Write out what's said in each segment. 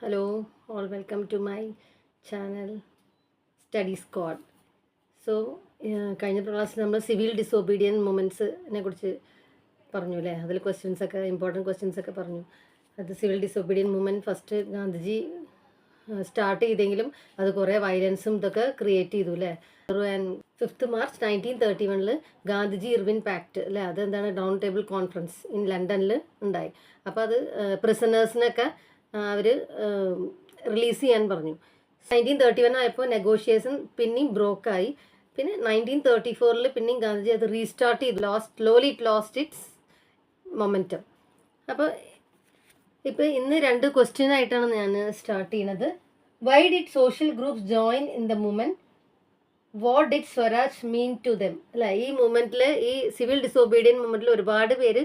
Hello, all welcome to my channel Study Squad. So, കഴിഞ്ഞ ക്ലാസ്സിൽ നമ്മൾ സിവിൽ ഡിസോബീഡിയൻ മൂമെൻറ്റ്സിനെ കുറിച്ച് പറഞ്ഞു അല്ലേ. അതിൽ ഇമ്പോർട്ടൻറ്റ് ക്വസ്റ്റ്യൻസ് ഒക്കെ പറഞ്ഞു. അത് civil disobedience movement first Gandhiji start ചെയ്തെങ്കിലും അത് കുറേ വയലൻസും ഇതൊക്കെ ക്രിയേറ്റ് ചെയ്തു അല്ലേ. And 5th March 1931 Gandhiji Irwin pact അല്ലേ, അതെന്താണ് ഡൗൺ ടേബിൾ കോൺഫറൻസ് ഇൻ ലണ്ടനിൽ ഉണ്ടായി. അപ്പോൾ അത് പ്രിസണേഴ്സിനൊക്കെ അവർ റിലീസ് ചെയ്യാൻ പറഞ്ഞു. 1931 ആയപ്പോൾ നെഗോഷിയേഷൻ പിന്നെയും ബ്രോക്കായി. പിന്നെ 1934 പിന്നെയും ഗാന്ധിജി അത് റീസ്റ്റാർട്ട് ചെയ്തു. Slowly it lost its momentum. അപ്പോൾ ഇപ്പോൾ ഇന്ന് 2 ക്വസ്റ്റ്യൻ ആയിട്ടാണ് ഞാൻ സ്റ്റാർട്ട് ചെയ്യുന്നത്. Why did social groups join in the movement? What did Swaraj mean to them? അല്ല, ഈ മൂവ്മെൻറ്റിൽ, ഈ സിവിൽ ഡിസോബീഡിയൻ മൂവ്മെൻറ്റിൽ ഒരുപാട് പേര്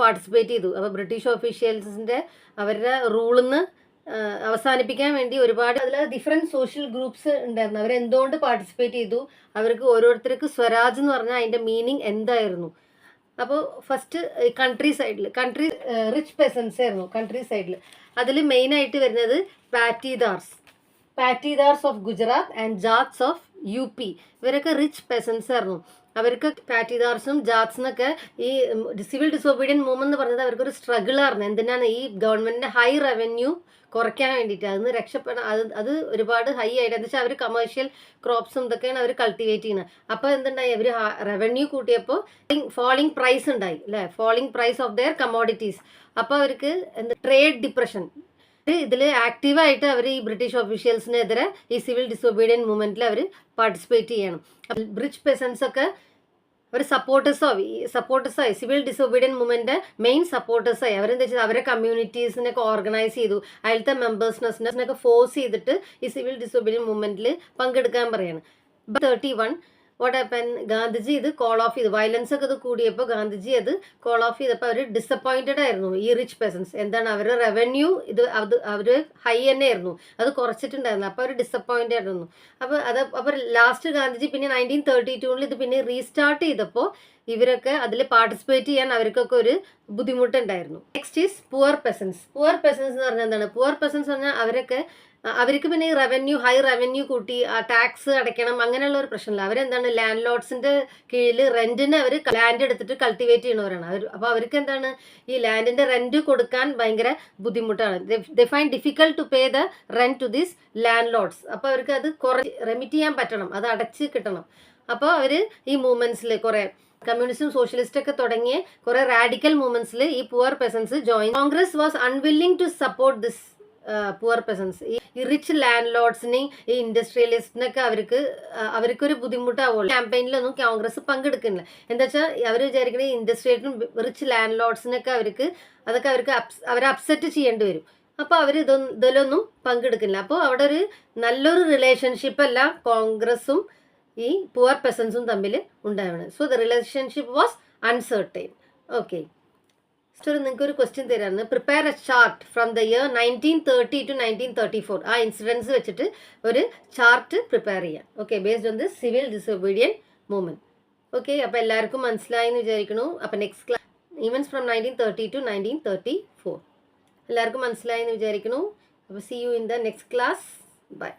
പാർട്ടിസിപ്പേറ്റ് ചെയ്തു. അപ്പോൾ ബ്രിട്ടീഷ് ഓഫീഷ്യൽസിൻ്റെ അവരുടെ റൂളിൽ നിന്ന് അവസാനിപ്പിക്കാൻ വേണ്ടി ഒരുപാട് അതിൽ ഡിഫറെൻറ്റ് സോഷ്യൽ ഗ്രൂപ്പ്സ് ഉണ്ടായിരുന്നു. അവരെന്തുകൊണ്ട് പാർട്ടിസിപ്പേറ്റ് ചെയ്തു, അവർക്ക് ഓരോരുത്തർക്ക് സ്വരാജ് എന്ന് പറഞ്ഞാൽ അതിൻ്റെ മീനിങ് എന്തായിരുന്നു. അപ്പോൾ ഫസ്റ്റ് കൺട്രി സൈഡിൽ റിച്ച് പെസൻസ് ആയിരുന്നു കൺട്രി സൈഡിൽ. അതിൽ മെയിനായിട്ട് വരുന്നത് Patidars of Gujarat and Jats of UP. ഇവരൊക്കെ റിച്ച് പെസൻസ് ആയിരുന്നു. അവർക്ക് പാറ്റീദാർസും ജാറ്റ്സിനൊക്കെ ഈ സിവിൽ ഡിസോബീഡിയൻ മൂവ്മെന്റ് എന്ന് പറഞ്ഞത് അവർക്കൊരു സ്ട്രഗിളായിരുന്നു. എന്തിനാണ് ഈ ഗവൺമെന്റിന്റെ ഹൈ റവന്യൂ കുറയ്ക്കാൻ വേണ്ടിയിട്ട്, അതിന് രക്ഷപ്പെടാൻ. അത് ഒരുപാട് ഹൈ ആയിട്ട്, എന്താ വെച്ചാൽ അവർ കമേഴ്ഷ്യൽ ക്രോപ്സും ഇതൊക്കെയാണ് അവർ കൾട്ടിവേറ്റ് ചെയ്യുന്നത്. അപ്പോൾ എന്തുണ്ടായി, അവർ റവന്യൂ കൂട്ടിയപ്പോൾ ഫാളിംഗ് പ്രൈസ് ഉണ്ടായി അല്ലേ, falling price of their commodities. അപ്പോൾ അവർക്ക് ട്രേഡ് ഡിപ്രഷൻ. ഇതിൽ ആക്റ്റീവായിട്ട് അവർ ഈ ബ്രിട്ടീഷ് ഓഫീഷ്യൽസിനെതിരെ ഈ സിവിൽ ഡിസോബീഡിയൻ മൂവ്മെന്റിൽ അവർ പാർട്ടിസിപ്പേറ്റ് ചെയ്യണം. റിച്ച് പെസൻസ് ഒക്കെ അവർ സപ്പോർട്ടേഴ്സായി സിവിൽ ഡിസോബീഡിയൻ മൂവ്മെന്റ് മെയിൻ സപ്പോർട്ടേഴ്സായി. അവരെന്താ വെച്ചാൽ അവരെ കമ്മ്യൂണിറ്റീസിനൊക്കെ ഓർഗനൈസ് ചെയ്തു. അതിലത്തെ മെമ്പേഴ്സിനൊക്കെ ഫോഴ്സ് ചെയ്തിട്ട് ഈ സിവിൽ ഡിസോബീഡിയൻ മൂവ്മെന്റിൽ പങ്കെടുക്കാൻ പറയാണ്. 31 വാട്ട് ഹാപ്പൻ, ഗാന്ധിജി ഇത് കോൾ ഓഫ് ചെയ്തു. വയലൻസ് ഒക്കെ ഇത് കൂടിയപ്പോൾ ഗാന്ധിജി അത് കോൾ ഓഫ് ചെയ്തപ്പോൾ അവർ ഡിസപ്പോയിന്റഡ് ആയിരുന്നു. ഈ റിച്ച് പെസൻസ് എന്താണ്, അവരുടെ റവന്യൂ അവർ ഹൈ തന്നെ ആയിരുന്നു, അത് കുറച്ചിട്ടുണ്ടായിരുന്നു. അപ്പോൾ അവർ ഡിസപ്പോയിന്റഡ് ആയിരുന്നു. അപ്പോൾ ലാസ്റ്റ് ഗാന്ധിജി പിന്നെ 1932 ഇത് പിന്നെ റീസ്റ്റാർട്ട് ചെയ്തപ്പോൾ ഇവരൊക്കെ അതിൽ പാർട്ടിസിപ്പേറ്റ് ചെയ്യാൻ അവർക്കൊക്കെ ഒരു ബുദ്ധിമുട്ടുണ്ടായിരുന്നു. നെക്സ്റ്റ് ഈസ് പുവർ പെസൻസ് എന്ന് പറഞ്ഞാൽ എന്താണ്? പുവർ പെസൻസ് പറഞ്ഞാൽ അവർക്ക് പിന്നെ ഈ ഹൈ റവന്യൂ കൂട്ടി ടാക്സ് അടയ്ക്കണം, അങ്ങനെയുള്ള ഒരു പ്രശ്നമില്ല. അവരെന്താണ്, ലാൻഡ് ലോഡ്സിന്റെ കീഴിൽ റെന്റിന് അവർ ലാൻഡ് എടുത്തിട്ട് കൾട്ടിവേറ്റ് ചെയ്യുന്നവരാണ്. അപ്പോൾ അവർക്ക് എന്താണ്, ഈ ലാൻഡിന്റെ റെന്റ് കൊടുക്കാൻ ഭയങ്കര ബുദ്ധിമുട്ടാണ്. They find difficult to pay the rent to these landlords. അപ്പോൾ അവർക്ക് അത് റെമിറ്റ് ചെയ്യാൻ പറ്റണം, അത് അടച്ച് കിട്ടണം. അപ്പോൾ അവർ ഈ മൂവ്മെന്റ്സിൽ കുറേ കമ്മ്യൂണിസ്റ്റും സോഷ്യലിസ്റ്റ് ഒക്കെ തുടങ്ങിയ കുറെ റാഡിക്കൽ മൂവ്മെന്റ്സിൽ ഈ poor peasants join. Congress was unwilling to support this poor peasants. ഈ റിച്ച് ലാൻഡ് ലോഡ്സിനെയും ഈ ഇൻഡസ്ട്രിയലിസ്റ്റിനൊക്കെ അവർക്കൊരു ബുദ്ധിമുട്ടാവുള്ളൂ. ക്യാമ്പയിനിലൊന്നും കോൺഗ്രസ് പങ്കെടുക്കുന്നില്ല. എന്താ വെച്ചാൽ അവർ വിചാരിക്കുന്ന ഈ ഇൻഡസ്ട്രിയലിനും റിച്ച് ലാൻഡ് ലോഡ്സിനൊക്കെ അവർക്ക് അവരെ അപ്സെറ്റ് ചെയ്യേണ്ടി വരും. അപ്പോൾ അവർ ഇതിലൊന്നും പങ്കെടുക്കുന്നില്ല. അപ്പോൾ അവിടെ ഒരു നല്ലൊരു റിലേഷൻഷിപ്പ് അല്ല കോൺഗ്രസും ഈ പുവർ പെസൻസും തമ്മിൽ ഉണ്ടാവുന്നത്. So the relationship was uncertain. Okay, നിങ്ങൾക്ക് ഒരു ക്വസ്റ്റ്യൻ തരാണ്. Prepare a chart from the year 1930 to 1934. ആ ഇൻസിഡൻസ് വെച്ചിട്ട് ഒരു ചാർട്ട് പ്രിപ്പയർ ചെയ്യാം. Okay, based on the civil disobedience movement. Okay, അപ്പോൾ എല്ലാവർക്കും മനസ്സിലായി എന്ന് വിചാരിക്കുന്നു. അപ്പോൾ next class events from 1930 to 1934 എല്ലാവർക്കും മനസ്സിലായി എന്ന് വിചാരിക്കുന്നു. അപ്പോൾ see you in the next class. By.